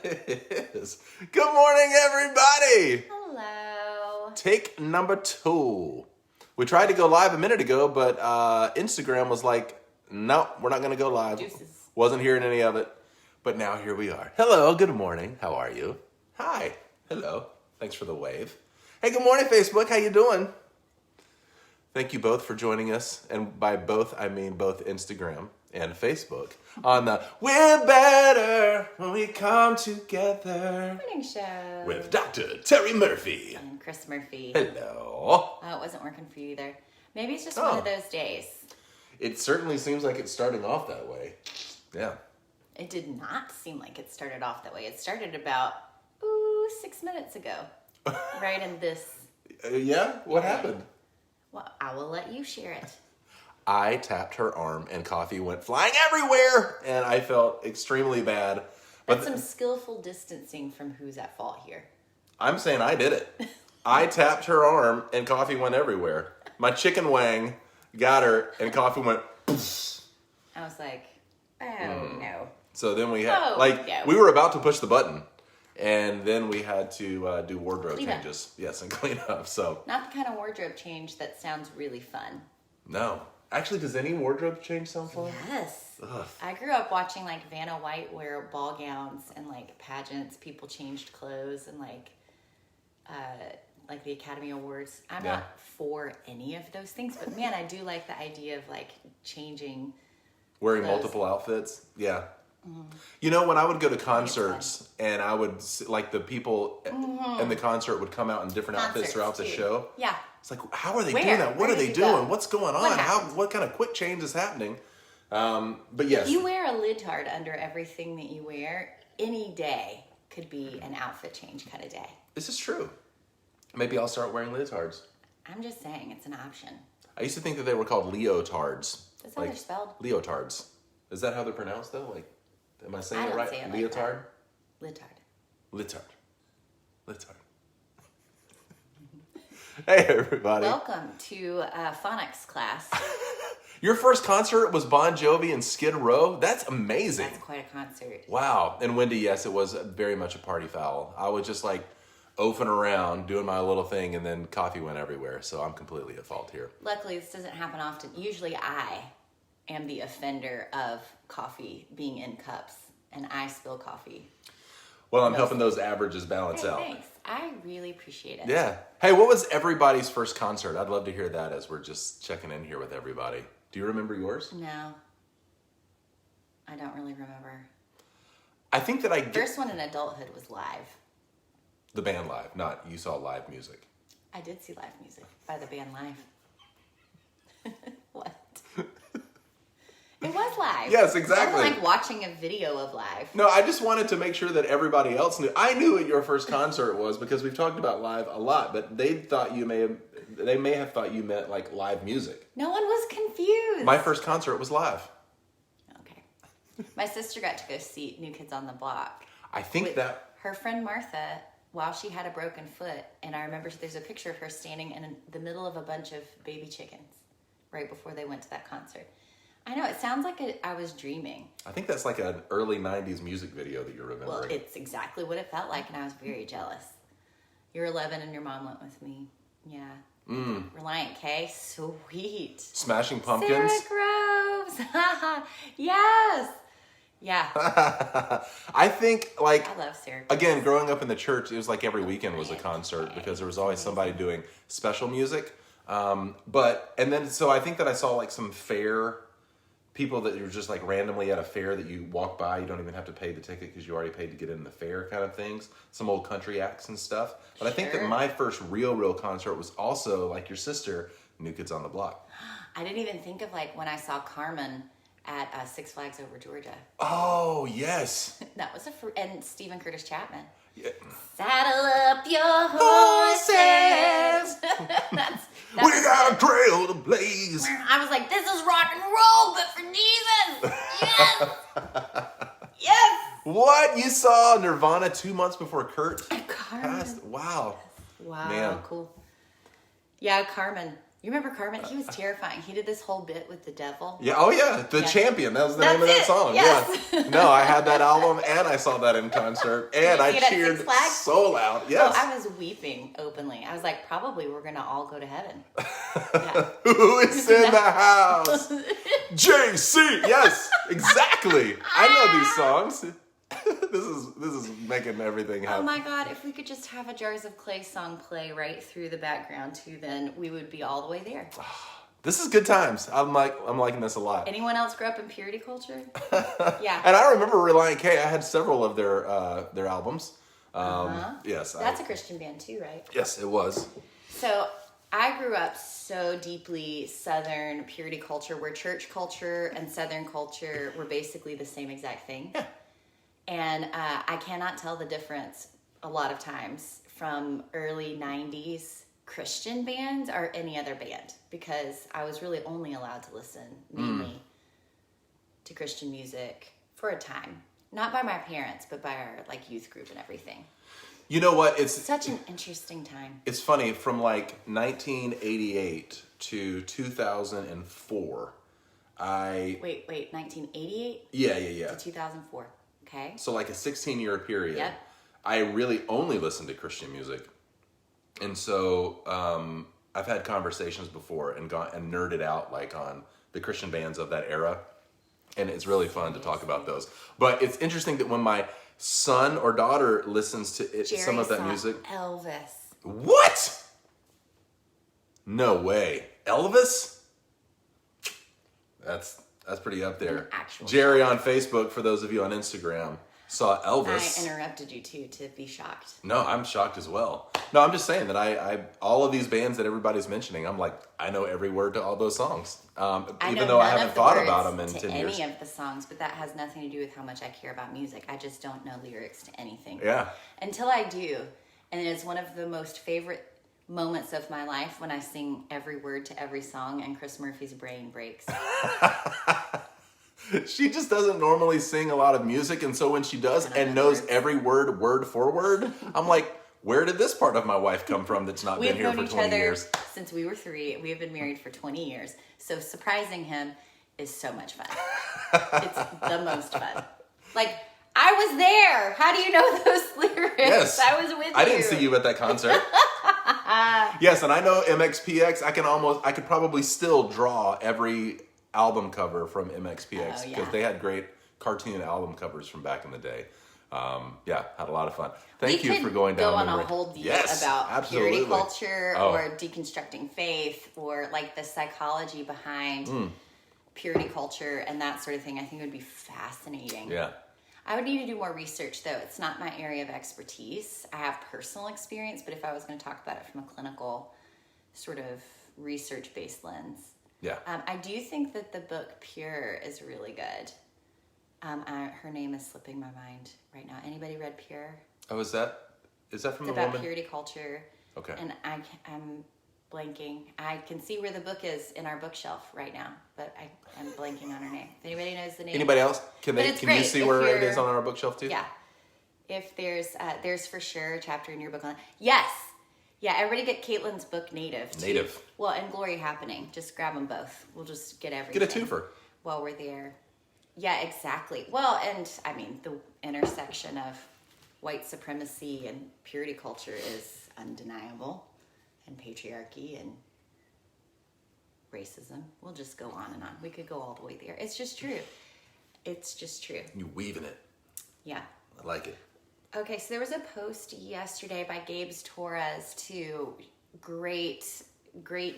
It is. Good morning, everybody. Hello. Take number 2. We tried to go live a minute ago, but Instagram was like, no, we're not going to go live. Deuces. Wasn't hearing any of it. But now here we are. Hello, good morning. How are you? Hi. Hello. Thanks for the wave. Hey, good morning, Facebook. How you doing? Thank you both for joining us. And by both, I mean both Instagram and Facebook on the We're Better When We Come Together Morning show. with Dr. Terry Murphy. And Chris Murphy. Hello. Oh, it wasn't working for you either. Maybe it's just Oh. one of those days. It certainly seems like it's starting off that way. Yeah. It did not seem like it started off that way. It started about 6 minutes ago. Right in this. Yeah? What happened? Well, I will let you share it. I tapped her arm and coffee went flying everywhere, and I felt extremely bad. That's some skillful distancing from who's at fault here. I'm saying I did it. I tapped her arm and coffee went everywhere. My chicken wang got her and coffee went. I was like, no. So then we had no. we were about to push the button, and then we had to do wardrobe Clean up. changes. Yes, and clean up. So Not the kind of wardrobe change that sounds really fun. no, actually, does any wardrobe change sound fun? Yes. Ugh. I grew up watching like Vanna White wear ball gowns and like pageants. People changed clothes and like the Academy Awards. I'm Yeah. not for any of those things, but man, I do like the idea of like changing. Wearing Clothes. multiple outfits, yeah. You know, when I would go to concerts and I would like the people in the concert would come out in different outfits Concerts, throughout the too. show. Yeah. It's like, how are they Where? doing that? What Where are they did you go? doing? What's going on? What happened? What kind of quick change is happening? But yes, If you wear a leotard under everything that you wear, any day could be an outfit change kind of day. this is true. Maybe I'll start wearing leotards. I'm just saying it's an option. I used to think that they were called leotards. That's how they're spelled. Leotards. Is that how they're pronounced though? Like, am I saying I it don't right? say it like Leotard? Leotard. Leotard. Leotard. Hey everybody. Welcome to phonics class. Your first concert was Bon Jovi and Skid Row? That's amazing. That's quite a concert. Wow. And Wendy, yes, it was very much a party foul. I was just like oafing around, doing my little thing, and then coffee went everywhere. So I'm completely at fault here. Luckily, this doesn't happen often. Usually I am the offender of coffee being in cups, and I spill coffee. Well, I'm helping those averages balance Hey, out. thanks. I really appreciate it. Yeah. Hey, what was everybody's first concert? I'd love to hear that as we're just checking in here with everybody. Do you remember yours? No. I don't really remember. I think that I get First one in adulthood was live. the band live, not you saw live music. I did see live music by the band Live. What? It was live. Yes, exactly. It wasn't like watching a video of live. No, I just wanted to make sure that everybody else knew. I knew what your first concert was because we've talked about live a lot, but they may have thought you meant like live music. No one was confused. My first concert was live. Okay. My sister got to go see New Kids on the Block. I think with that her friend Martha, while she had a broken foot, and I remember there's a picture of her standing in the middle of a bunch of baby chickens right before they went to that concert. I know, it sounds like I was dreaming. I think that's like an early 90s music video that you're remembering. Well, it's exactly what it felt like, and I was very jealous. You're 11 and your mom went with me. Yeah. Reliant K, sweet. Smashing Pumpkins. Sarah Groves. Yes. Yeah. I think like I love Sarah Groves. again, growing up in the church, it was like every weekend was a concert because there was always somebody doing special music. So I think that I saw like some fair people that you're just like randomly at a fair that you walk by, you don't even have to pay the ticket because you already paid to get in the fair kind of things. Some old country acts and stuff. But I think that Sure. my first real concert was also like your sister, New Kids on the Block. I didn't even think of like when I saw Carmen at Six Flags Over Georgia. Oh, yes. That was and Stephen Curtis Chapman. Yeah. Saddle up your horses. We got a trail to blaze. I was like, this is rock and roll, but for Jesus. Yes. Yes. What? You saw Nirvana 2 months before Kurt Carmen. passed? Wow. Wow. Man. Cool. Yeah, Carmen. You remember Carmen? He was terrifying. He did this whole bit with the devil. Yeah. Oh yeah, the Champion. That was the name of That's that it, song. yes. Yeah. No, I had that album and I saw that in concert and you I see it at cheered Six Flags? so loud. Yes. Oh, I was weeping openly. I was like, probably we're gonna all go to heaven. Yeah. Who is in the house? JC. Yes, exactly. I know these songs. This is making everything happen. Oh my God, if we could just have a Jars of Clay song play right through the background too, then we would be all the way there. This is good times. I'm liking this a lot. Anyone else grow up in purity culture? Yeah. And I remember Relient K. I had several of their albums. Yes. That's a Christian band too, right? Yes, it was. So I grew up so deeply Southern purity culture where church culture and Southern culture were basically the same exact thing. Yeah. And I cannot tell the difference a lot of times from early 90s Christian bands or any other band because I was really only allowed to listen mainly to Christian music for a time. Not by my parents, but by our like youth group and everything. You know what? It's Such an interesting time. It's funny, from like 1988 to 2004, Wait, 1988 Yeah. to 2004. Okay. So like a 16-year period. Yep. I really only listened to Christian music. And so I've had conversations before and nerded out like on the Christian bands of that era. And it's really fun to talk about those. But it's interesting that when my son or daughter listens to some of that music. Elvis. What? No way. Elvis? That's pretty up there. An actual Jerry on Facebook, for those of you on Instagram, saw Elvis. I interrupted you too to be shocked. No, I'm shocked as well. No, I'm just saying that I all of these bands that everybody's mentioning, I'm like, I know every word to all those songs. Even though I haven't thought about them in 10 years. Any of the songs, but that has nothing to do with how much I care about music. I just don't know lyrics to anything. Yeah. Until I do. And it's one of the most favorite moments of my life when I sing every word to every song and Chris Murphy's brain breaks. She just doesn't normally sing a lot of music, and so when she does and knows every word for word, I'm like, where did this part of my wife come from that's not been here for 20 years? Since we were 3. We have been married for 20 years. So surprising him is so much fun. It's the most fun. Like, I was there. How do you know those lyrics? Yes. I was with you. I didn't see you at that concert. Yes, and I know MXPX. I could probably still draw every album cover from MXPX because they had great cartoon album covers from back in the day. Had a lot of fun. Thank you for going down. We could go on a whole deal about purity culture or deconstructing faith or like the psychology behind purity culture and that sort of thing. I think it would be fascinating. Yeah. I would need to do more research though. It's not my area of expertise. I have personal experience, but if I was going to talk about it from a clinical sort of research-based lens. Yeah. I do think that the book Pure is really good. Her name is slipping my mind right now. Anybody read Pure? Oh, is that from it's a about woman? purity culture. Okay. And I'm blanking. I can see where the book is in our bookshelf right now, but I'm blanking on her name. If anybody knows the name. Anybody else? Can you great see if where it you're- is on our bookshelf too? Yeah. If there's for sure a chapter in your book on that. Yes. Yeah, everybody get Caitlin's book Native. Too. Native. Well, and Glory Happening. Just grab them both. We'll just get everything. Get a twofer. While we're there. Yeah, exactly. Well, and I mean, the intersection of white supremacy and purity culture is undeniable. And patriarchy and racism. We'll just go on and on. We could go all the way there. It's just true. It's just true. You're weaving it. Yeah. I like it. Okay, so there was a post yesterday by Gabes Torres, too. Great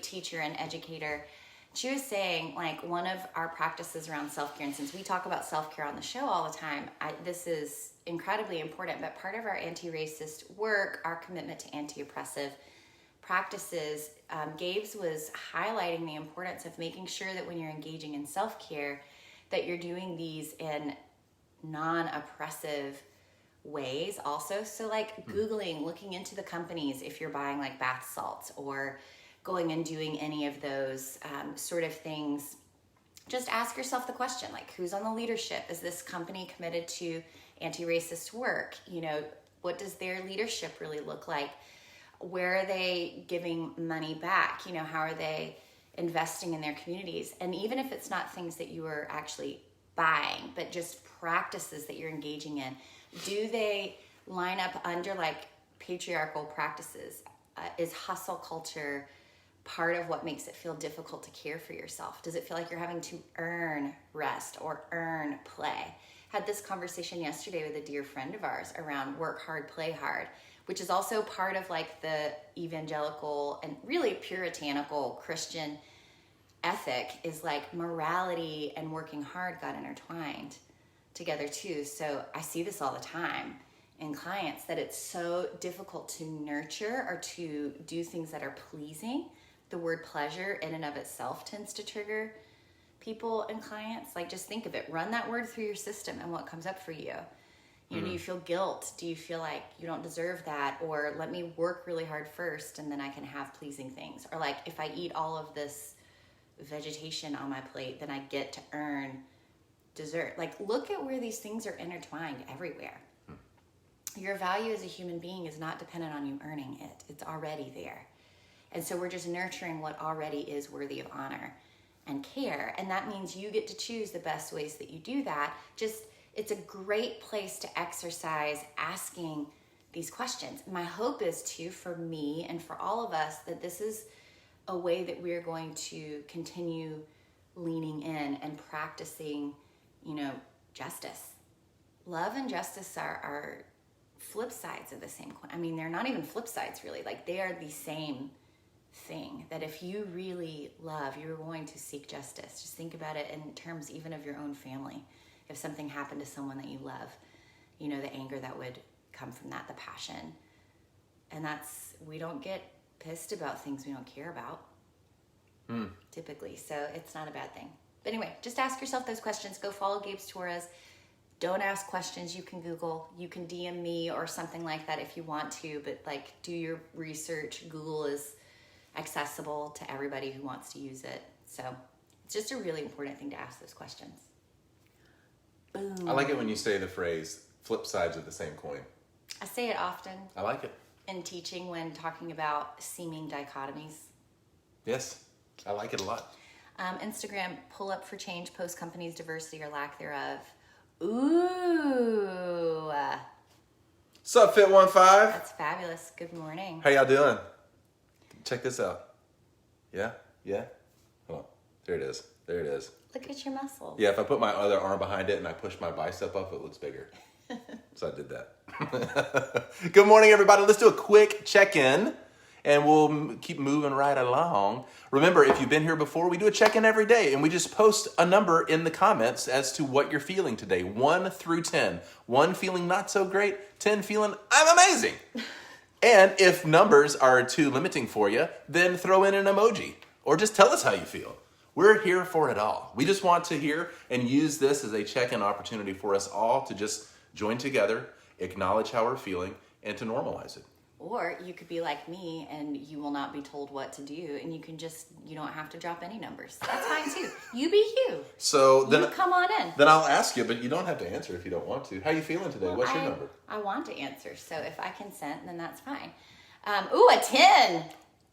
teacher and educator. She was saying, like, one of our practices around self-care, and since we talk about self-care on the show all the time, this is incredibly important, but part of our anti-racist work, our commitment to anti-oppressive practices, Gabes was highlighting the importance of making sure that when you're engaging in self-care, that you're doing these in non-oppressive ways also. So like Googling, looking into the companies if you're buying like bath salts or going and doing any of those sort of things. Just ask yourself the question, like, who's on the leadership? Is this company committed to anti-racist work? You know, what does their leadership really look like? Where are they giving money back? You know, how are they investing in their communities? And even if it's not things that you are actually buying, but just practices that you're engaging in, do they line up under like patriarchal practices? Is hustle culture part of what makes it feel difficult to care for yourself? Does it feel like you're having to earn rest or earn play? Had this conversation yesterday with a dear friend of ours around work hard, play hard, which is also part of like the evangelical and really puritanical Christian ethic, is like morality and working hard got intertwined together too. So I see this all the time in clients, that it's so difficult to nurture or to do things that are pleasing. The word pleasure in and of itself tends to trigger people and clients. Like, just think of it. Run that word through your system and what comes up for you. You know, do you feel guilt? Do you feel like you don't deserve that? Or let me work really hard first and then I can have pleasing things. Or like, if I eat all of this vegetation on my plate, then I get to earn dessert. Like, look at where these things are intertwined everywhere. Your value as a human being is not dependent on you earning it. It's already there. And so we're just nurturing what already is worthy of honor and care. And that means you get to choose the best ways that you do that. Just, it's a great place to exercise asking these questions. My hope is too, for me and for all of us, that this is a way that we're going to continue leaning in and practicing, you know, justice. Love and justice are flip sides of the same coin. I mean, they're not even flip sides really. Like, they are the same thing. That if you really love, you're going to seek justice. Just think about it in terms even of your own family. If something happened to someone that you love, you know, the anger that would come from that, the passion. And that's, we don't get pissed about things we don't care about, typically. So it's not a bad thing. But anyway, just ask yourself those questions. Go follow Gabe's Torres. Don't ask questions you can Google. You can DM me or something like that if you want to, but like, do your research. Google is accessible to everybody who wants to use it. So it's just a really important thing to ask those questions. Boom. I like it when you say the phrase flip sides of the same coin. I say it often I like it. in teaching when talking about seeming dichotomies. Yes, I like it a lot. Instagram, pull up for change, post companies' diversity or lack thereof. Ooh, Sup, Fit15? that's fabulous. Good morning. How y'all doing? Check this out. Yeah? Yeah? Hold on. There it is. There it is. Look at your muscles. Yeah, if I put my other arm behind it and I push my bicep up, it looks bigger. So I did that. Good morning, everybody. Let's do a quick check-in, and we'll keep moving right along. Remember, if you've been here before, we do a check-in every day, and we just post a number in the comments as to what you're feeling today, 1 through 10. 1 feeling not so great, 10 feeling I'm amazing. And if numbers are too limiting for you, then throw in an emoji or just tell us how you feel. We're here for it all. We just want to hear and use this as a check-in opportunity for us all to just join together, acknowledge how we're feeling, and to normalize it. Or you could be like me and you will not be told what to do, and you can just, you don't have to drop any numbers. That's fine too. You be you. So then, you come on in. Then I'll ask you, but you don't have to answer if you don't want to. How you feeling today? Well, What's your number? I want to answer, so if I consent, then that's fine. Ooh, a 10.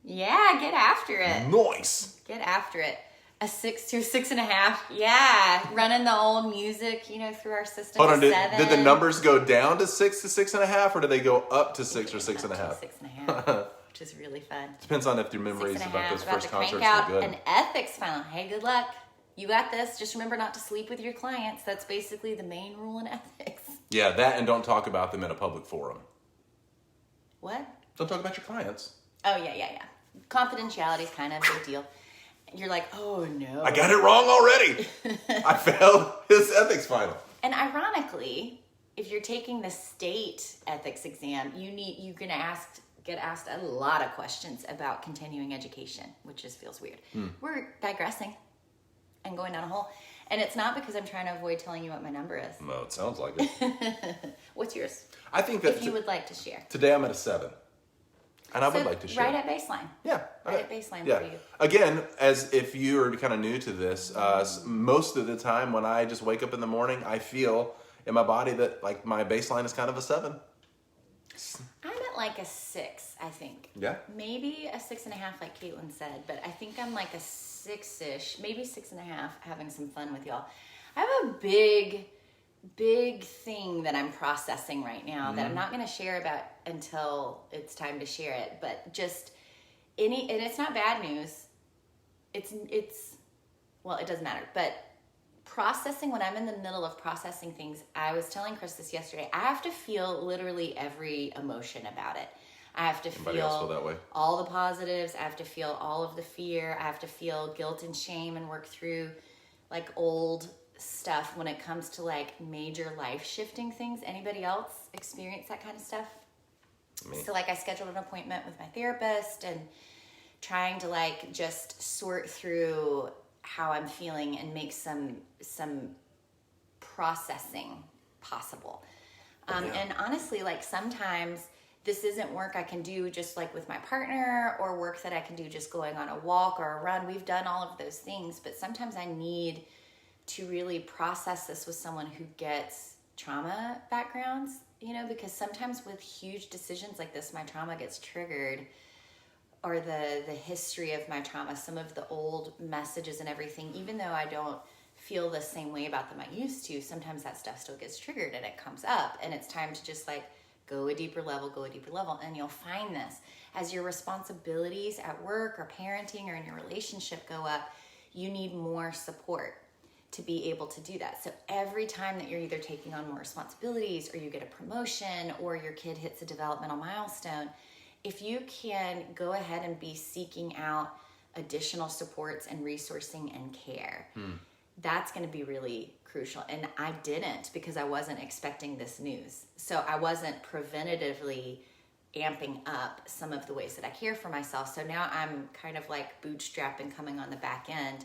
Yeah, get after it. Nice. Get after it. A 6 to a 6.5. Yeah, running the old music, you know, through our system. Hold on, did 7. the numbers go down to 6 to 6.5, or do they go up to 6 or 6.5? 6.5, which is really fun. Depends on if your memories about those first to concerts crank out were good. an ethics final. Hey, good luck. You got this. Just remember not to sleep with your clients. That's basically the main rule in ethics. Yeah, that, and don't talk about them in a public forum. What? Don't talk about your clients. Oh, yeah. Confidentiality is kind of a big deal. You're like, oh no. I got it wrong already. I failed his ethics final. And ironically, if you're taking the state ethics exam, you're gonna get asked a lot of questions about continuing education, which just feels weird. We're digressing and going down a hole. And it's not because I'm trying to avoid telling you what my number is. No, it sounds like it. What's yours? I think that If you would like to share. today I'm at a 7. And I would like to share. Right at baseline. Yeah. Right at baseline Yeah. for you. Again, as if you are kind of new to this, most of the time when I just wake up in the morning, I feel in my body that like my baseline is kind of a 7. I'm at like a 6, I think. Yeah. Maybe a 6.5, like Caitlin said, but I think I'm like a 6-ish, maybe 6.5, having some fun with y'all. I have a big thing that I'm processing right now that I'm not going to share about until it's time to share it, but just and it's not bad news. Well, it doesn't matter, but processing, when I'm in the middle of processing things, I was telling Chris this yesterday, I have to feel literally every emotion about it. I have to Anybody else feel that way? all the positives. I have to feel all of the fear. I have to feel guilt and shame and work through like old stuff when it comes to like major life shifting things. Anybody else experience that kind of stuff? Me. So like I scheduled an appointment with my therapist and trying to like just sort through how I'm feeling and make some processing possible. And honestly, like sometimes this isn't work I can do just like with my partner or work that I can do just going on a walk or a run. We've done all of those things, but sometimes I need to really process this with someone who gets trauma backgrounds, you know, because sometimes with huge decisions like this, my trauma gets triggered, or the history of my trauma, some of the old messages and everything, even though I don't feel the same way about them I used to, sometimes that stuff still gets triggered and it comes up, and it's time to just like go a deeper level. And you'll find this as your responsibilities at work or parenting or in your relationship go up, you need more support to be able to do that. So every time that you're either taking on more responsibilities or you get a promotion or your kid hits a developmental milestone, if you can go ahead and be seeking out additional supports and resourcing and care, that's going to be really crucial. And I didn't, because I wasn't expecting this news. So I wasn't preventatively amping up some of the ways that I care for myself. So now I'm kind of like bootstrapping, coming on the back end,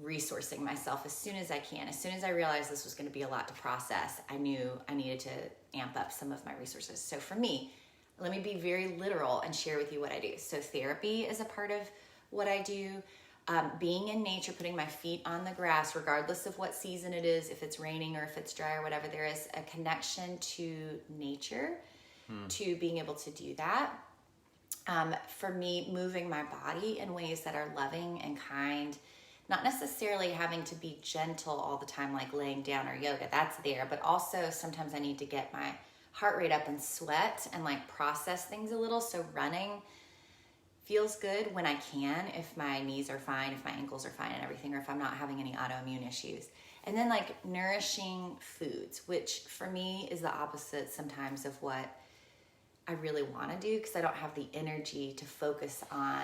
resourcing myself as soon as I can. As soon as I realized this was going to be a lot to process, I knew I needed to amp up some of my resources. So for me, let me be very literal and share with you what I do. So therapy is a part of what I do. Being in nature, putting my feet on the grass, regardless of what season it is, if it's raining or if it's dry or whatever, there is a connection to nature, to being able to do that. For me, moving my body in ways that are loving and kind, not necessarily having to be gentle all the time, like laying down or yoga, that's there, but also sometimes I need to get my heart rate up and sweat and like process things a little. So running feels good when I can, if my knees are fine, if my ankles are fine and everything, or if I'm not having any autoimmune issues. And then like nourishing foods, which for me is the opposite sometimes of what I really want to do, because I don't have the energy to focus on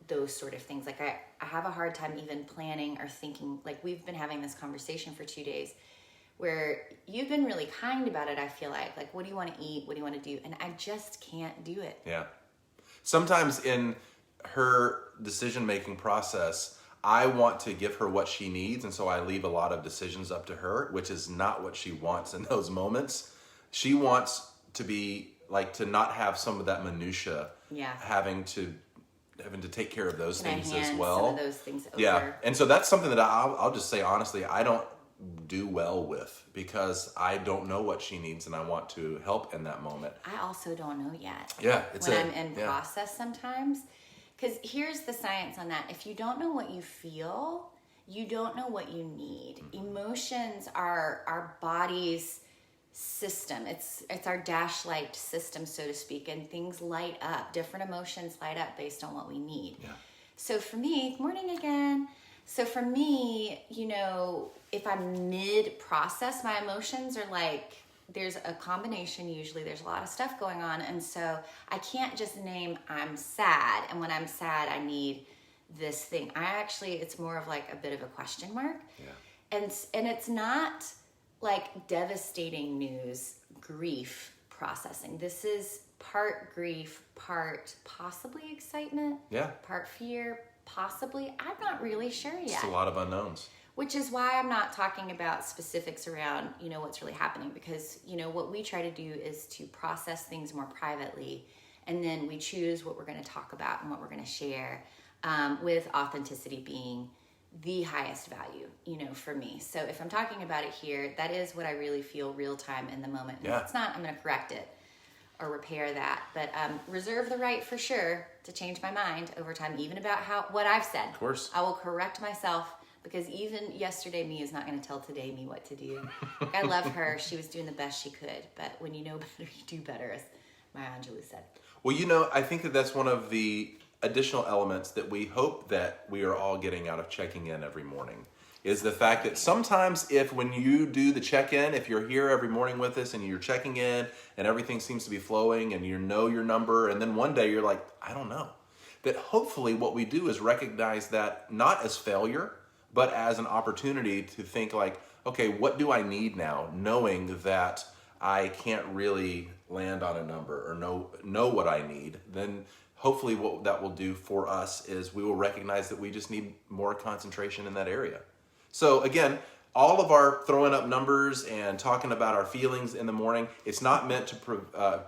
those sort of things. Like I have a hard time even planning or thinking, like we've been having this conversation for 2 days where you've been really kind about it, I feel like, what do you want to eat? What do you want to do? And I just can't do it. Yeah. Sometimes in her decision-making process, I want to give her what she needs, and so I leave a lot of decisions up to her, which is not what she wants in those moments. She wants to be like, to not have some of that minutia, having to take care of those things as well. Some of those things over. Yeah, and so that's something that I'll just say honestly, I don't do well with, because I don't know what she needs and I want to help in that moment. I also don't know yet. Yeah, I'm in process sometimes. Because here's the science on that. If you don't know what you feel, you don't know what you need. Emotions are our body's system. It's our dashlight system, so to speak, and things light up. Different emotions light up based on what we need. Yeah. So for me, good morning again. So for me, you know, if I'm mid-process, my emotions are like, there's a combination usually. There's a lot of stuff going on. And so I can't just name I'm sad. And when I'm sad, I need this thing. It's more of like a bit of a question mark. Yeah. And it's not like devastating news, grief processing. This is part grief, part possibly excitement, part fear, possibly. I'm not really sure yet. It's a lot of unknowns. Which is why I'm not talking about specifics around, you know, what's really happening, because, you know, what we try to do is to process things more privately, and then we choose what we're going to talk about and what we're going to share, with authenticity being the highest value, you know, for me. So if I'm talking about it here, that is what I really feel real time in the moment. And if it's not, I'm going to correct it. or repair that. But reserve the right for sure to change my mind over time, even about what I've said. Of course. I will correct myself, because even yesterday me is not going to tell today me what to do. I love her. She was doing the best she could. But when you know better, you do better, as Maya Angelou said. Well, I think that's one of the additional elements that we hope that we are all getting out of checking in every morning, is the fact that sometimes when you do the check-in, if you're here every morning with us and you're checking in and everything seems to be flowing and you know your number, and then one day you're like, I don't know, that hopefully what we do is recognize that not as failure, but as an opportunity to think like, okay, what do I need now? Knowing that I can't really land on a number or know what I need, then hopefully what that will do for us is we will recognize that we just need more concentration in that area. So again, all of our throwing up numbers and talking about our feelings in the morning, it's not meant to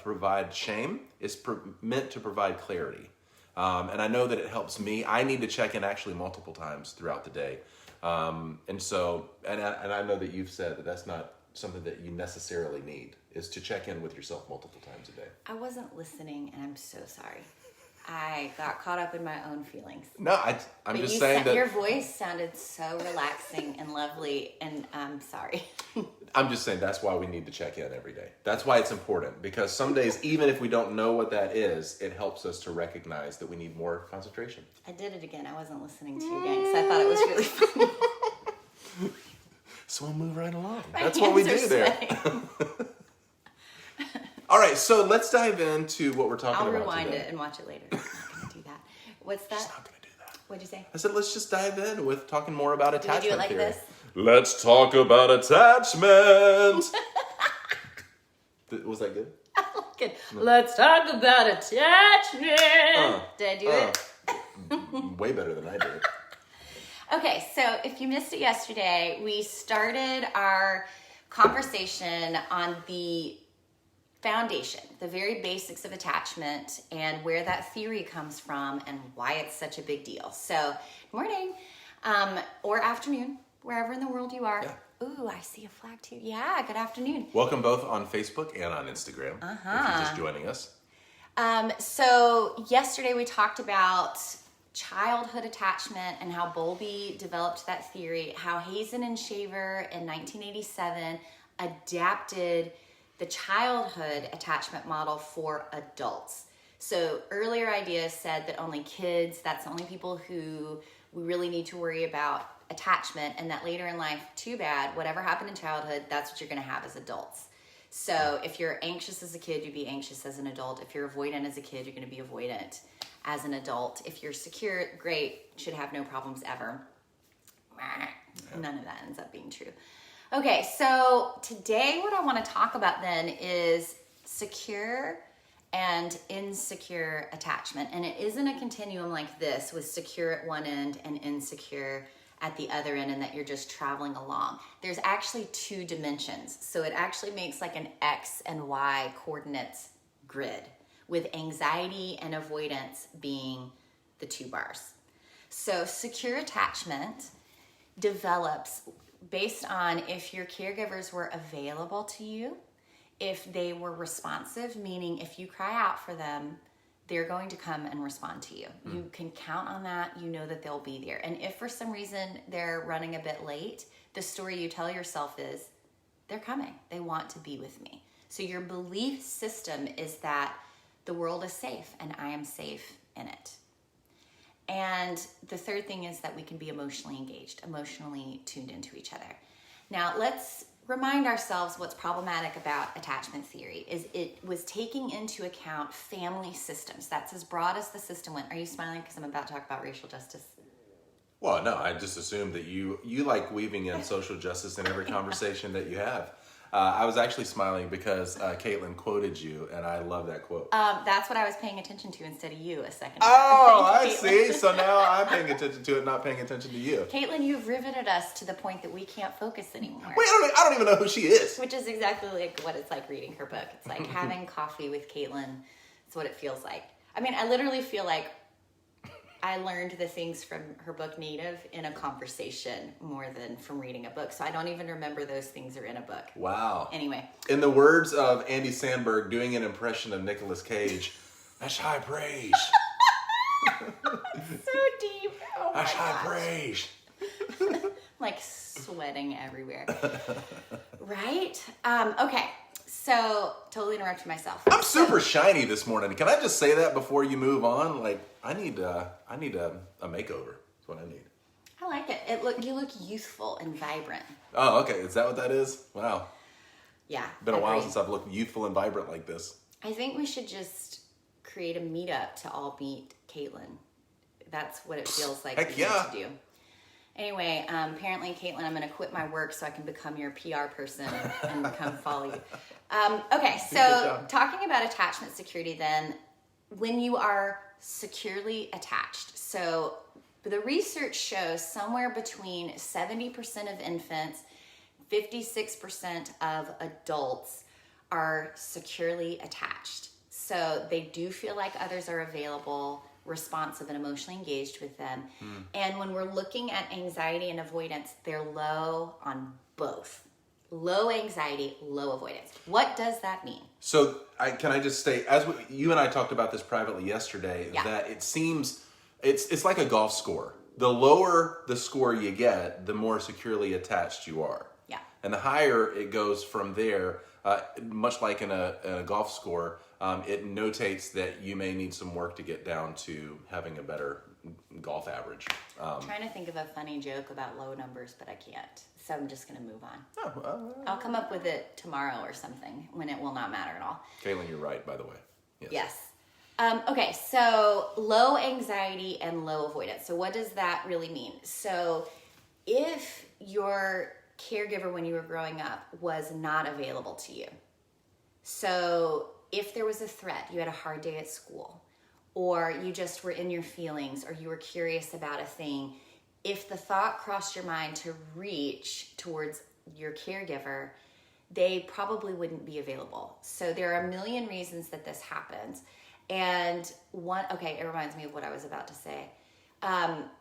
provide shame. It's meant to provide clarity. And I know that it helps me. I need to check in actually multiple times throughout the day. And I know that you've said that that's not something that you necessarily need, is to check in with yourself multiple times a day. I wasn't listening, and I'm so sorry. I got caught up in my own feelings. No, I'm just saying that your voice sounded so relaxing and lovely, and I'm sorry. I'm just saying that's why we need to check in every day. That's why it's important, because some days, even if we don't know what that is, it helps us to recognize that we need more concentration. I did it again. I wasn't listening to you again because I thought it was really funny. So we'll move right along. My That's what we hands do are there. sweating. All right, so let's dive into what we're talking I'll about rewind today. it and watch it later. I'm not going to do that. What's that? She's not going to do that. What'd you say? I said, let's just dive in with talking more about Did attachment we do it like theory. this? Let's talk about attachment. Was that good? Good. Let's talk about attachment. Did I do it? Way better than I did. Okay, so if you missed it yesterday, we started our conversation on the foundation, the very basics of attachment, and where that theory comes from and why it's such a big deal. So, morning or afternoon, wherever in the world you are. Yeah. Ooh, I see a flag too. Yeah, good afternoon. Welcome both on Facebook and on Instagram, if you're just joining us. So yesterday we talked about childhood attachment and how Bowlby developed that theory, how Hazen and Shaver in 1987 adapted the childhood attachment model for adults. So earlier ideas said that only kids, that's the only people who we really need to worry about attachment, and that later in life, too bad, whatever happened in childhood, that's what you're going to have as adults. So if you're anxious as a kid, you'd be anxious as an adult. If you're avoidant as a kid, you're going to be avoidant as an adult. If you're secure, great, should have no problems ever. None of that ends up being true. Okay, so today what I want to talk about then is secure and insecure attachment. And it isn't a continuum like this with secure at one end and insecure at the other end, and that you're just traveling along. There's actually two dimensions. So it actually makes like an X and Y coordinates grid, with anxiety and avoidance being the two bars. So secure attachment develops based on if your caregivers were available to you, if they were responsive, meaning if you cry out for them, they're going to come and respond to you. You can count on that. You know that they'll be there. And if for some reason they're running a bit late, the story you tell yourself is, they're coming. They want to be with me. So your belief system is that the world is safe and I am safe in it. And the third thing is that we can be emotionally engaged, emotionally tuned into each other. Now, let's remind ourselves what's problematic about attachment theory is it was taking into account family systems. That's as broad as the system went. Are you smiling because I'm about to talk about racial justice? Well, no, I just assumed that you like weaving in social justice in every conversation that you have. I was actually smiling because Caitlin quoted you, and I love that quote. That's what I was paying attention to instead of you a second ago. Oh, I Caitlin. see. So now I'm paying attention to it, not paying attention to you. Caitlin, you've riveted us to the point that we can't focus anymore. Wait, I don't even know who she is. Which is exactly like what it's like reading her book. It's like having coffee with Caitlin. It's what it feels like. I mean, I literally feel like I learned the things from her book Native in a conversation more than from reading a book. So I don't even remember those things are in a book. Wow. Anyway. In the words of Andy Samberg doing an impression of Nicolas Cage, that's high praise. So deep. Oh my That's high gosh. praise. Like sweating everywhere. Right? Okay. So totally interrupted myself. I'm super shiny this morning. Can I just say that before you move on? Like, I need a makeover. That's what I need. I like it. You look youthful and vibrant. Oh, okay. Is that what that is? Wow. Yeah. Been a while agreed. since I've looked youthful and vibrant like this. I think we should just create a meetup to all meet Caitlin. That's what it feels like Heck we yeah. need to do. Anyway, apparently, Caitlin, I'm going to quit my work so I can become your PR person and come follow you. Okay, Good so job. talking about attachment security then, when you are securely attached. So the research shows somewhere between 70% of infants, 56% of adults are securely attached. So they do feel like others are available, responsive, and emotionally engaged with them. And when we're looking at anxiety and avoidance, they're low on both. Low anxiety, low avoidance. What does that mean? So can I just say, you and I talked about this privately yesterday, Yeah. that it seems it's like a golf score. The lower the score you get, the more securely attached you are. Yeah. And the higher it goes from there, much like in a golf score, it notates that you may need some work to get down to having a better golf average. I'm trying to think of a funny joke about low numbers, but I can't. So I'm just going to move on. I'll come up with it tomorrow or something when it will not matter at all. Caitlin, you're right, by the way. Yes. Okay, so low anxiety and low avoidance. So what does that really mean? So if your caregiver when you were growing up was not available to you, so if there was a threat, you had a hard day at school, or you just were in your feelings, or you were curious about a thing, if the thought crossed your mind to reach towards your caregiver, they probably wouldn't be available. So there are a million reasons that this happens. And it reminds me of what I was about to say.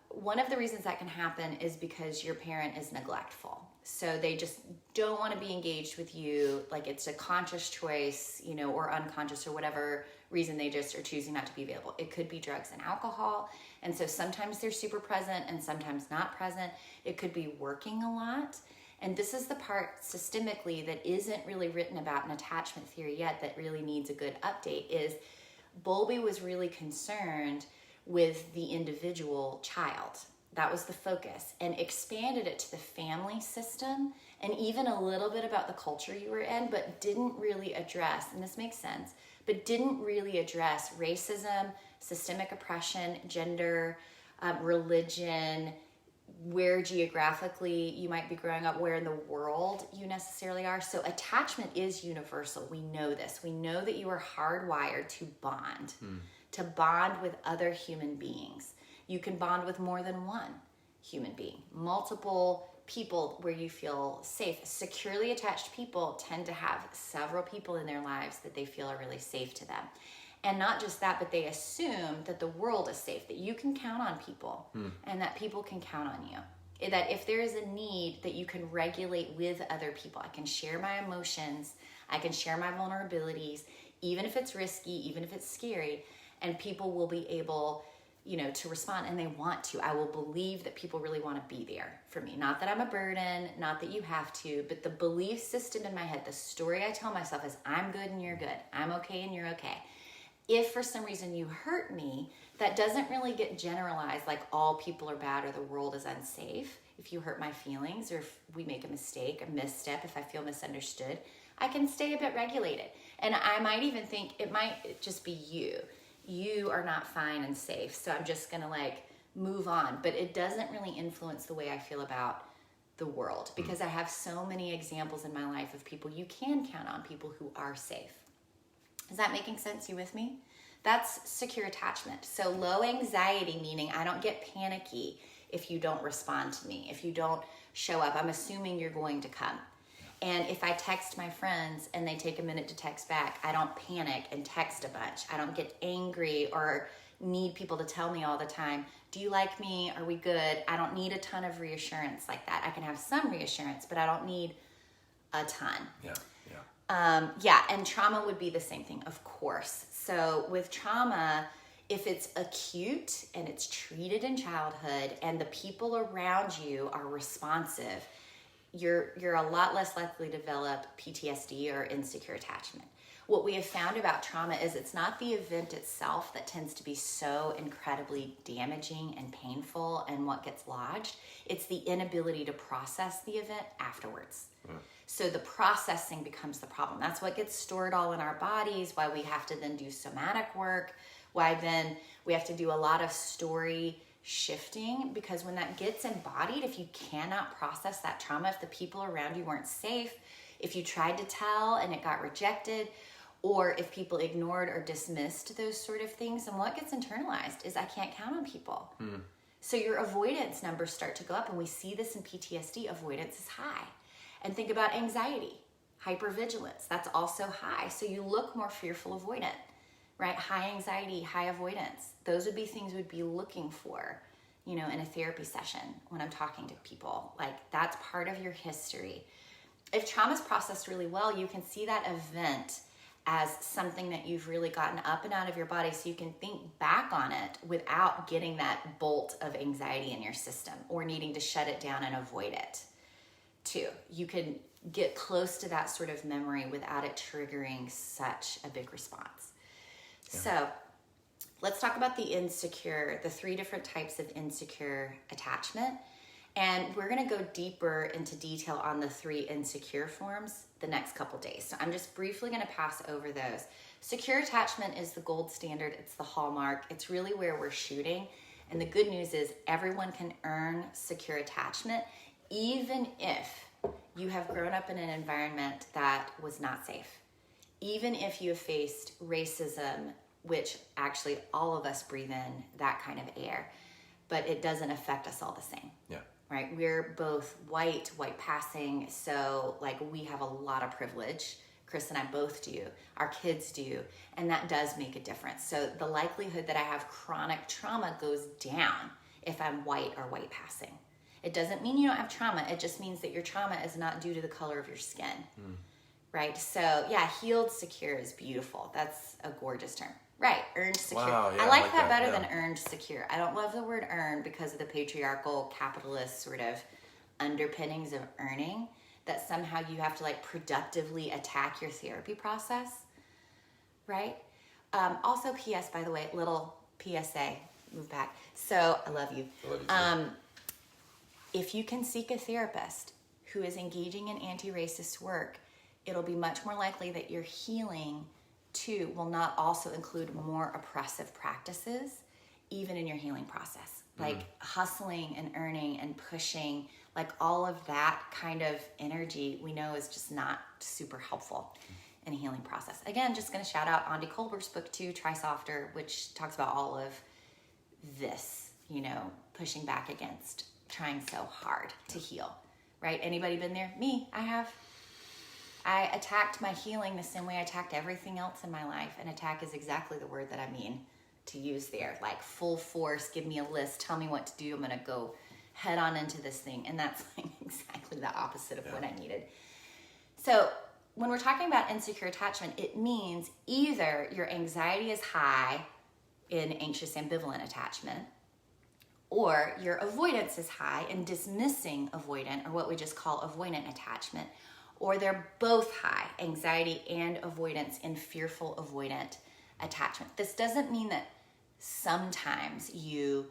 One of the reasons that can happen is because your parent is neglectful. So they just don't want to be engaged with you. Like it's a conscious choice, or unconscious or whatever reason they just are choosing not to be available. It could be drugs and alcohol. And so sometimes they're super present and sometimes not present. It could be working a lot. And this is the part systemically that isn't really written about in attachment theory yet that really needs a good update is Bowlby was really concerned with the individual child. That was the focus, and expanded it to the family system and even a little bit about the culture you were in, but didn't really address, and this makes sense, but didn't really address racism, systemic oppression, gender, religion, where geographically you might be growing up, where in the world you necessarily are. So attachment is universal. We know this. We know that you are hardwired to bond with other human beings. You can bond with more than one human being, multiple people where you feel safe. Securely attached people tend to have several people in their lives that they feel are really safe to them. And not just that, but they assume that the world is safe, that you can count on people and that people can count on you. That if there is a need that you can regulate with other people, I can share my emotions, I can share my vulnerabilities, even if it's risky, even if it's scary, and people will be able, to respond, and they want to. I will believe that people really want to be there for me. Not that I'm a burden, not that you have to, but the belief system in my head, the story I tell myself is I'm good and you're good. I'm okay and you're okay. If for some reason you hurt me, that doesn't really get generalized like all people are bad or the world is unsafe. If you hurt my feelings or if we make a mistake, a misstep, if I feel misunderstood, I can stay a bit regulated. And I might even think it might just be you. You are not fine and safe, so I'm just gonna move on. But it doesn't really influence the way I feel about the world because I have so many examples in my life of people you can count on, people who are safe. Is that making sense? You with me? That's secure attachment. So low anxiety, meaning I don't get panicky if you don't respond to me, if you don't show up. I'm assuming you're going to come. And if I text my friends and they take a minute to text back, I don't panic and text a bunch. I don't get angry or, need people to tell me all the time, do you like me? Are we good? I don't need a ton of reassurance like that. I can have some reassurance, but I don't need a ton. Yeah. And trauma would be the same thing, of course. So with trauma, if it's acute and it's treated in childhood and the people around you are responsive, you're a lot less likely to develop PTSD or insecure attachment. What we have found about trauma is it's not the event itself that tends to be so incredibly damaging and painful and what gets lodged. It's the inability to process the event afterwards. So the processing becomes the problem. That's what gets stored all in our bodies, why we have to then do somatic work, why then we have to do a lot of story shifting, because when that gets embodied, if you cannot process that trauma, if the people around you weren't safe, if you tried to tell and it got rejected, or if people ignored or dismissed those sort of things, and what gets internalized is I can't count on people. So your avoidance numbers start to go up, and we see this in PTSD. Avoidance is high. And think about anxiety, hypervigilance, that's also high. So you look more fearful avoidant, right? High anxiety, high avoidance. Those would be things we'd be looking for, in a therapy session when I'm talking to people. Like, that's part of your history. If trauma's processed really well, you can see that event as something that you've really gotten up and out of your body, so you can think back on it without getting that bolt of anxiety in your system or needing to shut it down and avoid it. Too, you can get close to that sort of memory without it triggering such a big response. Yeah. So let's talk about the 3 different types of insecure attachment. And we're going to go deeper into detail on the 3 insecure forms the next couple days. So I'm just briefly going to pass over those. Secure attachment is the gold standard. It's the hallmark. It's really where we're shooting. And the good news is everyone can earn secure attachment, even if you have grown up in an environment that was not safe. Even if you have faced racism, which actually all of us breathe in that kind of air, but it doesn't affect us all the same. Yeah. Right? We're both white passing, so we have a lot of privilege. Chris and I both do. Our kids do. And that does make a difference. So the likelihood that I have chronic trauma goes down if I'm white or white passing. It doesn't mean you don't have trauma. It just means that your trauma is not due to the color of your skin. Right? So yeah, healed secure is beautiful. That's a gorgeous term. Right, earned secure. Wow, yeah, I like that better yeah. than earned secure. I don't love the word earn because of the patriarchal capitalist sort of underpinnings of earning, that somehow you have to productively attack your therapy process, right? Also, P.S., by the way, little PSA, move back. So I love you. I love you too. If you can seek a therapist who is engaging in anti-racist work, it'll be much more likely that your healing too will not also include more oppressive practices, even in your healing process. Hustling and earning and pushing, all of that kind of energy we know is just not super helpful in a healing process. Again, just going to shout out Andy Colbert's book too, Try Softer, which talks about all of this, pushing back against trying so hard to heal, right? Anybody been there? Me, I have. I attacked my healing the same way I attacked everything else in my life. And attack is exactly the word that I mean to use there. Full force, give me a list, tell me what to do. I'm going to go head on into this thing. And that's exactly the opposite of what I needed. So when we're talking about insecure attachment, it means either your anxiety is high in anxious ambivalent attachment, or your avoidance is high in dismissing avoidant, or what we just call avoidant attachment, or they're both high, anxiety and avoidance in fearful avoidant attachment. This doesn't mean that sometimes you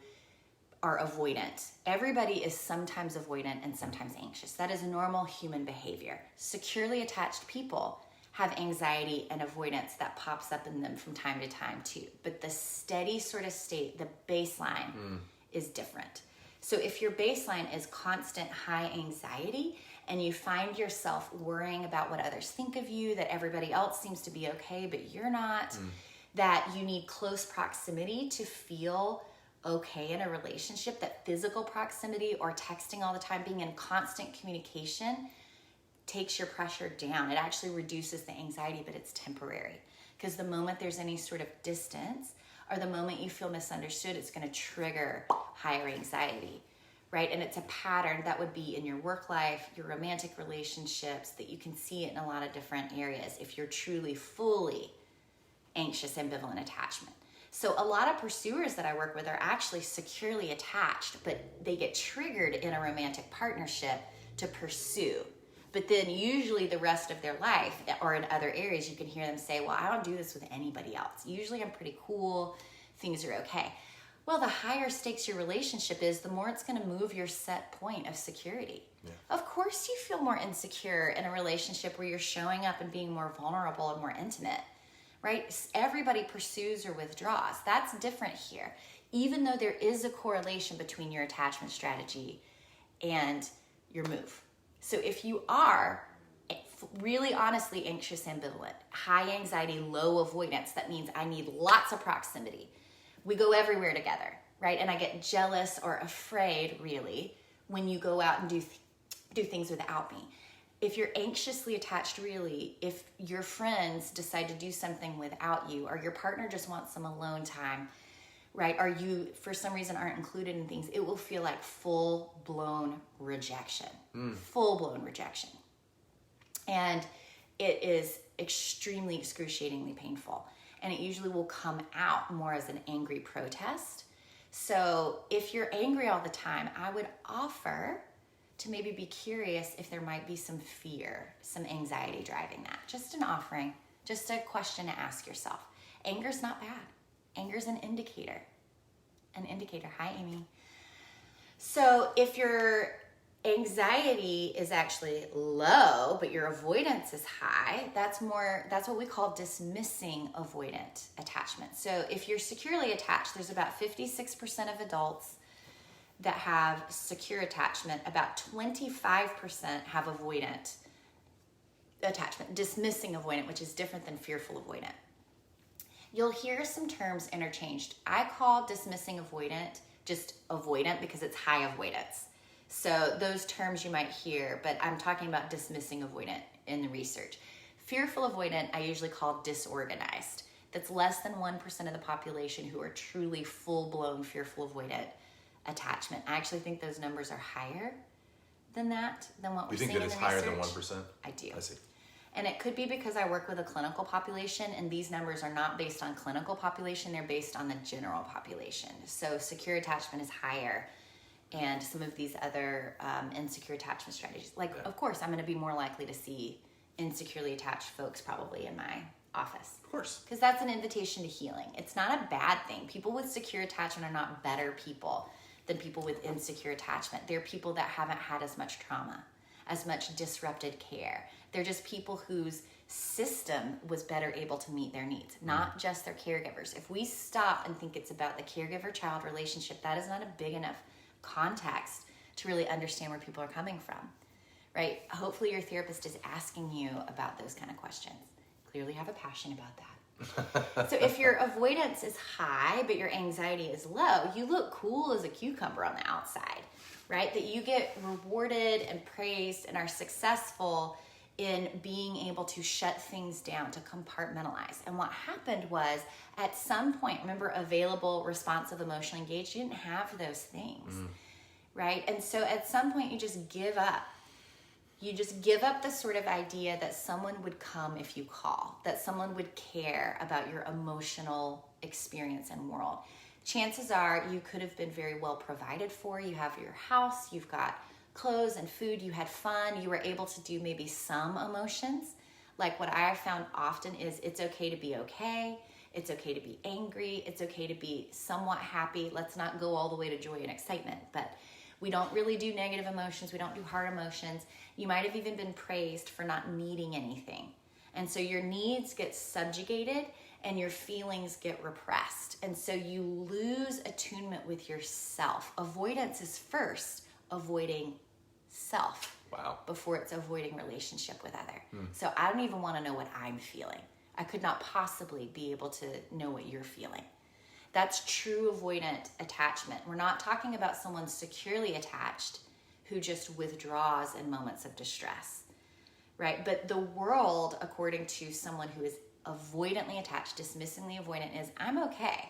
are avoidant. Everybody is sometimes avoidant and sometimes anxious. That is normal human behavior. Securely attached people have anxiety and avoidance that pops up in them from time to time too. But the steady sort of state, the baseline, is different. So if your baseline is constant high anxiety and you find yourself worrying about what others think of you, that everybody else seems to be okay, but you're not, that you need close proximity to feel okay in a relationship, that physical proximity or texting all the time, being in constant communication takes your pressure down. It actually reduces the anxiety, but it's temporary. Because the moment there's any sort of distance, or the moment you feel misunderstood, it's going to trigger higher anxiety, right? And it's a pattern that would be in your work life, your romantic relationships, that you can see it in a lot of different areas if you're truly fully anxious, ambivalent attachment. So a lot of pursuers that I work with are actually securely attached, but they get triggered in a romantic partnership to pursue. But then usually the rest of their life or in other areas, you can hear them say, well, I don't do this with anybody else. Usually I'm pretty cool, things are okay. Well, the higher stakes your relationship is, the more it's going to move your set point of security. Yeah. Of course you feel more insecure in a relationship where you're showing up and being more vulnerable and more intimate. Right? Everybody pursues or withdraws. That's different here. Even though there is a correlation between your attachment strategy and your move. So if you are really honestly anxious, ambivalent, high anxiety, low avoidance, that means I need lots of proximity. We go everywhere together, right? And I get jealous or afraid, really, when you go out and do things without me. If you're anxiously attached, really, if your friends decide to do something without you, or your partner just wants some alone time, right? Or you, for some reason, aren't included in things, it will feel like full-blown rejection. Full-blown rejection. And it is extremely excruciatingly painful. And it usually will come out more as an angry protest. So if you're angry all the time, I would offer to maybe be curious if there might be some fear, some anxiety driving that. Just an offering, just a question to ask yourself. Anger's not bad. Anger's an indicator. An indicator. Hi, Amy. So if your anxiety is actually low, but your avoidance is high, that's what we call dismissing avoidant attachment. So if you're securely attached, there's about 56% of adults that have secure attachment. About 25% have avoidant attachment, dismissing avoidant, which is different than fearful avoidant. You'll hear some terms interchanged. I call dismissing avoidant just avoidant because it's high avoidance. So those terms you might hear, but I'm talking about dismissing avoidant in the research. Fearful avoidant, I usually call disorganized. That's less than 1% of the population who are truly full-blown fearful avoidant attachment. I actually think those numbers are higher than that, than what we're seeing in the research. You think that it's higher than 1%? I do. I see. And it could be because I work with a clinical population, and these numbers are not based on clinical population, they're based on the general population. So secure attachment is higher, and some of these other insecure attachment strategies. Of course, I'm going to be more likely to see insecurely attached folks probably in my office. Of course. Because that's an invitation to healing. It's not a bad thing. People with secure attachment are not better people than people with insecure attachment. They're people that haven't had as much trauma, as much disrupted care. They're just people whose system was better able to meet their needs, not just their caregivers. If we stop and think it's about the caregiver-child relationship, that is not a big enough context to really understand where people are coming from, right? Hopefully your therapist is asking you about those kind of questions. Clearly have a passion about that. So if your avoidance is high, but your anxiety is low, you look cool as a cucumber on the outside, right? That you get rewarded and praised and are successful in being able to shut things down, to compartmentalize. And what happened was, at some point, remember, available, responsive, emotionally engaged, you didn't have those things, right? And so at some point, you just give up. You just give up the sort of idea that someone would come if you call, that someone would care about your emotional experience and world. Chances are you could have been very well provided for. You have your house, you've got clothes and food, you had fun, you were able to do maybe some emotions. Like what I have found often is it's okay to be okay. It's okay to be angry. It's okay to be somewhat happy. Let's not go all the way to joy and excitement, but we don't really do negative emotions. We don't do hard emotions. You might have even been praised for not needing anything. And so your needs get subjugated and your feelings get repressed. And so you lose attunement with yourself. Avoidance is first avoiding self. Wow. Before it's avoiding relationship with other. So I don't even want to know what I'm feeling. I could not possibly be able to know what you're feeling. That's true avoidant attachment. We're not talking about someone securely attached who just withdraws in moments of distress, right? But the world, according to someone who is avoidantly attached, dismissingly avoidant, is I'm okay.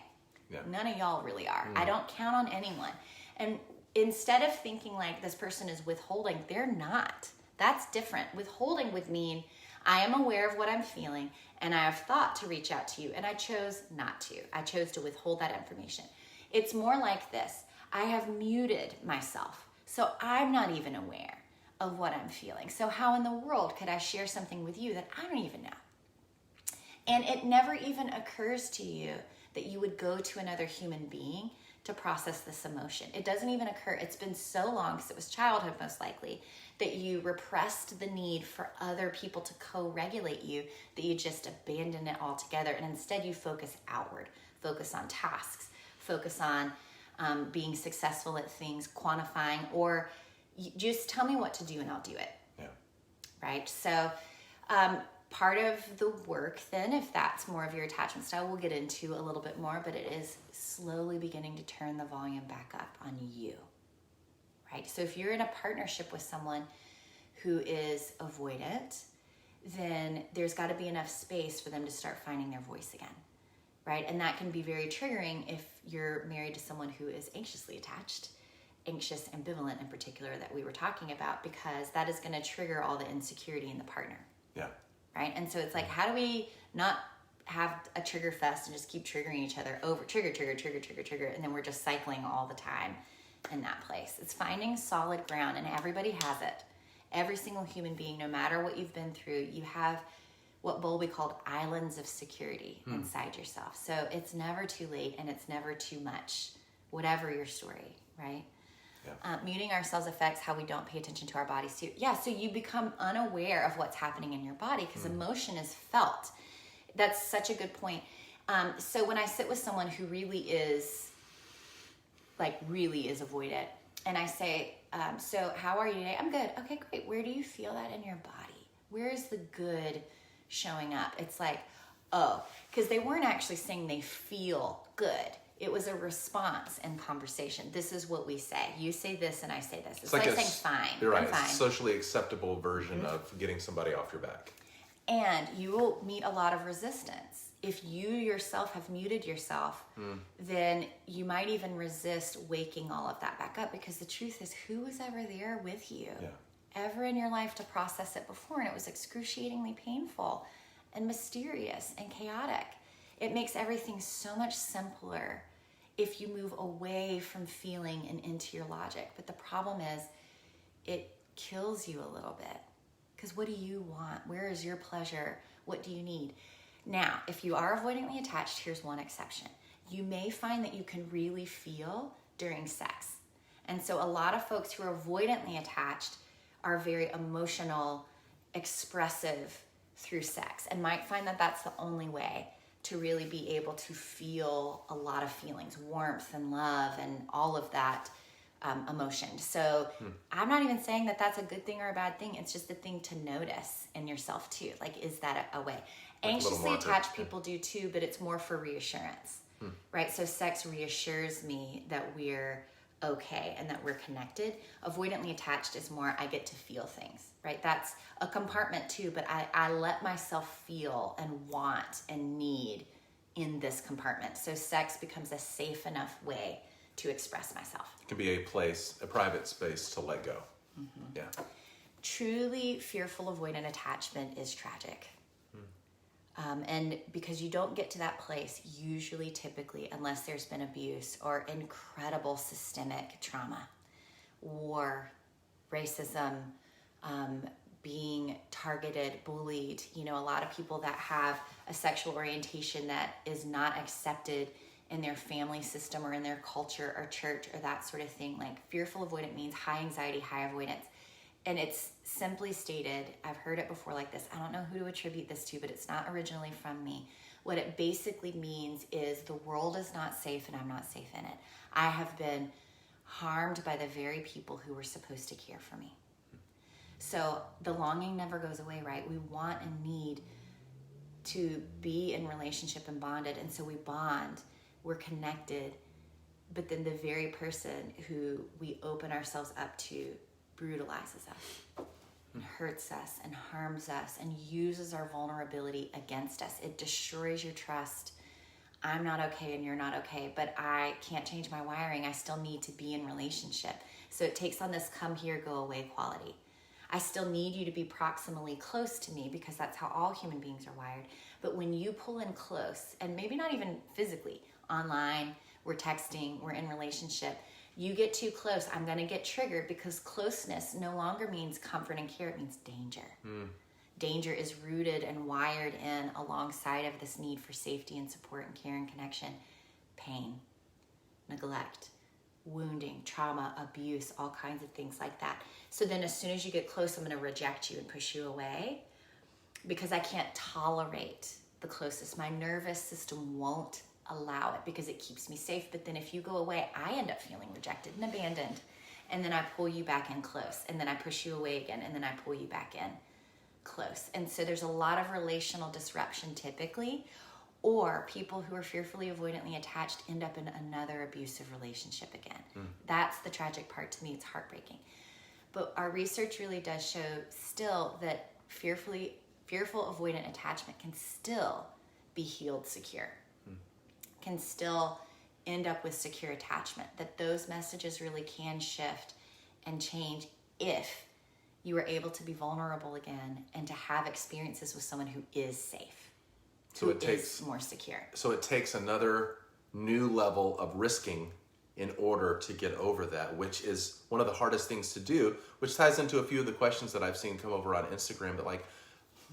Yeah. None of y'all really are. I don't count on anyone. And instead of thinking like this person is withholding, they're not. That's different. Withholding would mean I am aware of what I'm feeling and I have thought to reach out to you and I chose not to. I chose to withhold that information. It's more like this. I have muted myself, so I'm not even aware of what I'm feeling. So how in the world could I share something with you that I don't even know? And it never even occurs to you that you would go to another human being to process this emotion. It doesn't even occur. It's been so long, because it was childhood most likely, that you repressed the need for other people to co-regulate you, that you just abandon it altogether. And instead you focus outward, focus on tasks, focus on being successful at things, quantifying, or just tell me what to do and I'll do it. Yeah. Right? So part of the work then, if that's more of your attachment style, we'll get into a little bit more, but it is slowly beginning to turn the volume back up on you. Right? So if you're in a partnership with someone who is avoidant, then there's got to be enough space for them to start finding their voice again. Right? And that can be very triggering if you're married to someone who is anxiously attached, anxious, ambivalent in particular, that we were talking about, because that is going to trigger all the insecurity in the partner. Yeah. Right? And so it's like, how do we not have a trigger fest and just keep triggering each other over trigger, and then we're just cycling all the time in that place? It's finding solid ground, and everybody has it. Every single human being, no matter what you've been through, you have what Bowlby called islands of security inside yourself. So it's never too late and it's never too much, whatever your story, right? Yeah. Muting ourselves affects how we don't pay attention to our bodies too. Yeah, so you become unaware of what's happening in your body because emotion is felt. That's such a good point. So when I sit with someone who really is avoidant, and I say, so how are you today? I'm good. Okay, great. Where do you feel that in your body? Where is the good showing up? It's like, oh, because they weren't actually saying they feel good. It was a response in conversation. This is what we say. You say this and I say this. It's like saying fine. You're right. I'm fine. It's a socially acceptable version of getting somebody off your back. And you will meet a lot of resistance. If you yourself have muted yourself, then you might even resist waking all of that back up, because the truth is, who was ever there with you? Yeah. Ever in your life to process it before, and it was excruciatingly painful and mysterious and chaotic. It makes everything so much simpler if you move away from feeling and into your logic. But the problem is, it kills you a little bit, because what do you want? Where is your pleasure? What do you need? Now, if you are avoidantly attached, here's one exception. You may find that you can really feel during sex. And so a lot of folks who are avoidantly attached are very emotional, expressive through sex, and might find that that's the only way to really be able to feel a lot of feelings, warmth and love and all of that emotion. So I'm not even saying that that's a good thing or a bad thing. It's just a thing to notice in yourself too. Like, is that a way? Anxiously attached people do too, but it's more for reassurance, right? So sex reassures me that we're okay and that we're connected. Avoidantly attached is more, I get to feel things, right? That's a compartment too, but I let myself feel and want and need in this compartment. So sex becomes a safe enough way to express myself. It can be a place, a private space to let go. Yeah. Truly fearful avoidant attachment is tragic. And because you don't get to that place, usually, typically, unless there's been abuse or incredible systemic trauma, war, racism, being targeted, bullied, a lot of people that have a sexual orientation that is not accepted in their family system or in their culture or church or that sort of thing. Like, fearful avoidant means high anxiety, high avoidance. And it's simply stated, I've heard it before like this, I don't know who to attribute this to, but it's not originally from me. What it basically means is the world is not safe and I'm not safe in it. I have been harmed by the very people who were supposed to care for me. So the longing never goes away, right? We want and need to be in relationship and bonded. And so we bond, we're connected, but then the very person who we open ourselves up to brutalizes us and hurts us and harms us and uses our vulnerability against us. It destroys your trust. I'm not okay and you're not okay, but I can't change my wiring. I still need to be in relationship. So it takes on this come here, go away quality. I still need you to be proximally close to me because that's how all human beings are wired. But when you pull in close, and maybe not even physically, online, we're texting, we're in relationship, you get too close, I'm going to get triggered because closeness no longer means comfort and care, it means danger. Danger is rooted and wired in alongside of this need for safety and support and care and connection, pain, neglect, wounding, trauma, abuse, all kinds of things like that. So then as soon as you get close, I'm going to reject you and push you away because I can't tolerate the closest. My nervous system won't allow it because it keeps me safe. But then if you go away, I end up feeling rejected and abandoned. And then I pull you back in close. And then I push you away again. And then I pull you back in close. And so there's a lot of relational disruption typically, or people who are fearfully avoidantly attached end up in another abusive relationship again. That's the tragic part to me. It's heartbreaking. But our research really does show still that fearful avoidant attachment can still be healed secure, can still end up with secure attachment, that those messages really can shift and change if you are able to be vulnerable again and to have experiences with someone who is safe, So it takes more secure. So it takes another new level of risking in order to get over that, which is one of the hardest things to do, which ties into a few of the questions that I've seen come over on Instagram. But like,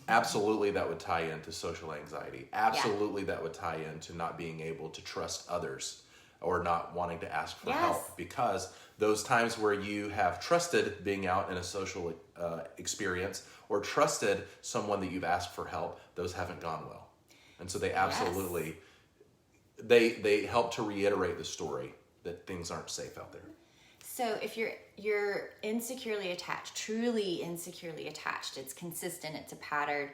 absolutely that would tie into social anxiety. Absolutely that would tie into not being able to trust others or not wanting to ask for help, because those times where you have trusted being out in a social experience or trusted someone that you've asked for help, those haven't gone well. And so they absolutely, they help to reiterate the story that things aren't safe out there. So if you're insecurely attached, truly insecurely attached, it's consistent, it's a pattern,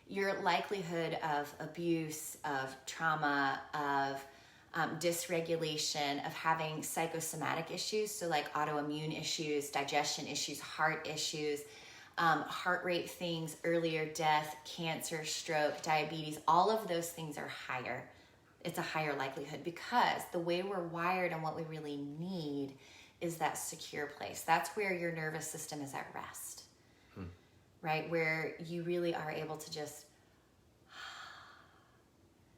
your likelihood of abuse, of trauma, of dysregulation, of having psychosomatic issues, so like autoimmune issues, digestion issues, heart issues, heart rate things, earlier death, cancer, stroke, diabetes, all of those things are higher. It's a higher likelihood because the way we're wired and what we really need is that secure place. That's where your nervous system is at rest, right? Where you really are able to just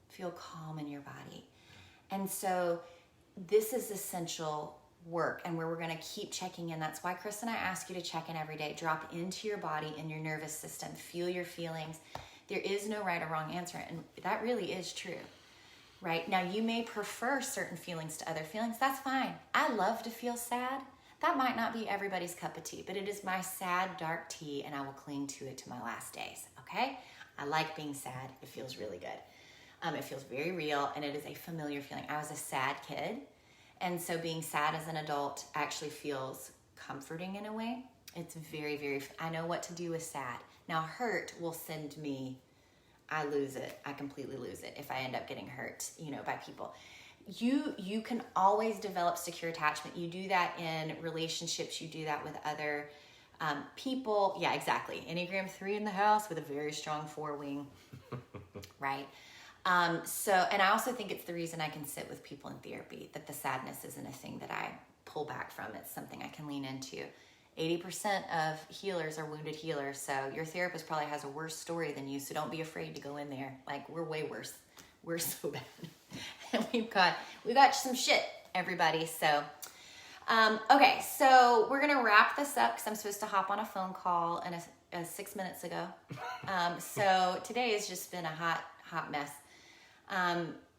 feel calm in your body. And so this is essential work, and where we're going to keep checking in. That's why Chris and I ask you to check in every day. Drop into your body and your nervous system. Feel your feelings. There is no right or wrong answer, and that really is true. Right? Now, you may prefer certain feelings to other feelings. That's fine. I love to feel sad. That might not be everybody's cup of tea, but it is my sad, dark tea, and I will cling to it to my last days. Okay? I like being sad. It feels really good. It feels very real, and it is a familiar feeling. I was a sad kid, and so being sad as an adult actually feels comforting in a way. It's very, very, I know what to do with sad. Now, hurt will send me, I lose it. I completely lose it if I end up getting hurt, by people. You can always develop secure attachment. You do that in relationships. You do that with other people. Yeah, exactly. Enneagram 3 in the house with a very strong 4 wing, right? And I also think it's the reason I can sit with people in therapy, that the sadness isn't a thing that I pull back from. It's something I can lean into. 80% of healers are wounded healers, so your therapist probably has a worse story than you, so don't be afraid to go in there. Like, we're way worse. We're so bad. And we've got some shit, everybody. So, okay, so we're going to wrap this up because I'm supposed to hop on a phone call 6 minutes ago. So today has just been a hot mess.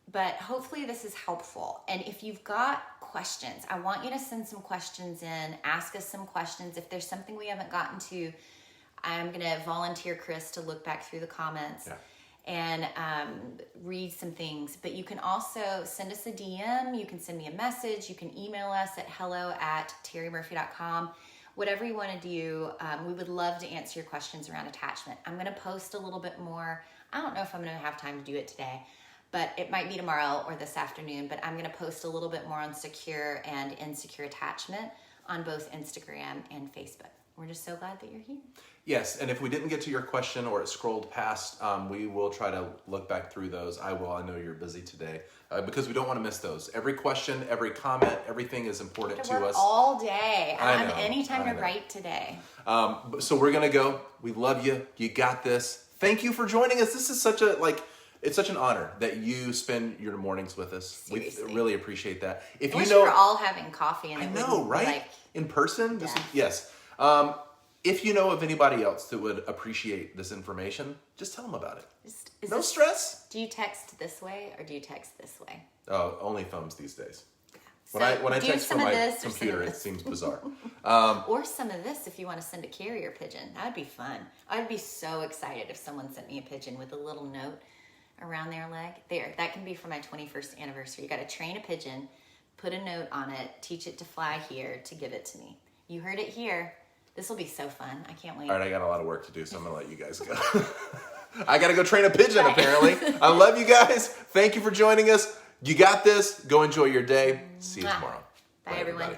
But hopefully this is helpful. And if you've got questions, I want you to send some questions in, ask us some questions. If there's something we haven't gotten to, I'm going to volunteer Chris to look back through the comments and read some things. But you can also send us a DM. You can send me a message. You can email us at hello@terrymurphy.com. Whatever you want to do, we would love to answer your questions around attachment. I'm going to post a little bit more. I don't know if I'm going to have time to do it today, but it might be tomorrow or this afternoon. But I'm going to post a little bit more on secure and insecure attachment on both Instagram and Facebook. we're just so glad that you're here. Yes, and if we didn't get to your question or it scrolled past, we will try to look back through those. I will. I know you're busy today because we don't want to miss those. Every question, every comment, everything is important to us. All day. I know, Anytime I to know. write today. So we're gonna go. We love you. You got this. Thank you for joining us. This is such a it's such an honor that you spend your mornings with us. Seriously. We really appreciate that. If I you wish know, we were all having coffee and I it know, wouldn't, right? like, In person? Yes. Yes. If you know of anybody else that would appreciate this information, just tell them about it. No stress. Do you text this way or do you text this way? Oh, only thumbs these days. So When I do text some from of my this or some computer, of it this. seems bizarre. Or some of this if you want to send a carrier pigeon. That would be fun. I'd be so excited if someone sent me a pigeon with a little note around their leg. That can be for my 21st anniversary. You got to train a pigeon, put a note on it, teach it to fly here to give it to me. You heard it here. This will be so fun. I can't wait. All right, I got a lot of work to do, so I'm going to let you guys go. I got to go train a pigeon, Right. apparently. I love you guys. Thank you for joining us. You got this. Go enjoy your day. See you Mwah. tomorrow. Bye, everyone.